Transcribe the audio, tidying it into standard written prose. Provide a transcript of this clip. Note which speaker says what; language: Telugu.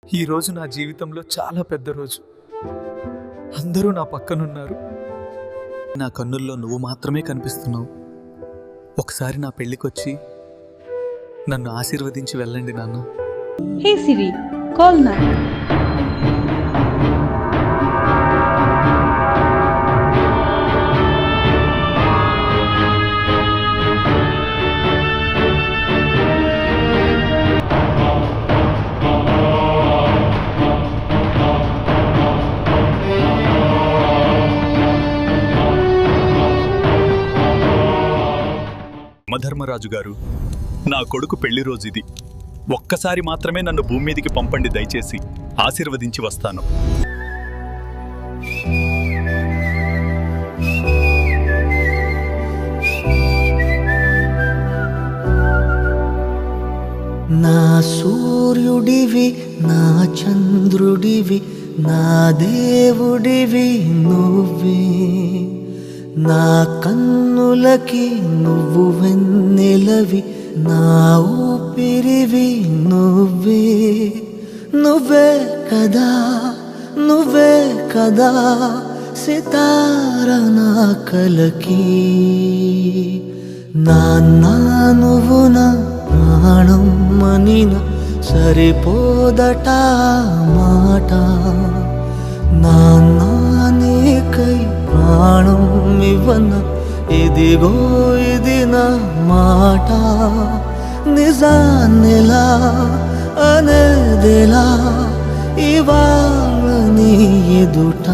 Speaker 1: ఈ రోజు నా జీవితంలో చాలా పెద్ద రోజు. అందరూ నా పక్కనున్నారు. నా కన్నుల్లో నువ్వు మాత్రమే కనిపిస్తున్నావు. ఒకసారి నా పెళ్ళికొచ్చి నన్ను ఆశీర్వదించి వెళ్ళండి నాన్న.
Speaker 2: Hey Siri, call now.
Speaker 3: Yamadharmaraju గారు, నా కొడుకు పెళ్లి రోజు ఇది. ఒక్కసారి మాత్రమే నన్ను భూమి మీదికి పంపండి, దయచేసి ఆశీర్వదించి వస్తాను.
Speaker 4: నా సూర్యుడివి, నా చంద్రుడివి, నా దేవుడివి నువ్వే. నా కన్నులకి నువ్వు వెన్నెలవి, నా ఊపిరివి నువ్వే. నువ్వే కదా, నువ్వే కదా సితార నా కలకి. నాన్న నువ్వు నా ప్రాణం మనిన సరిపోదట మాట. నాన్న నీకై ప్రాణం ఇవ్వన, ఇదిగో ఇది నా మాట. నిజాన్నిలా అనేదిలా ఇవాళ నీ ఎదుట.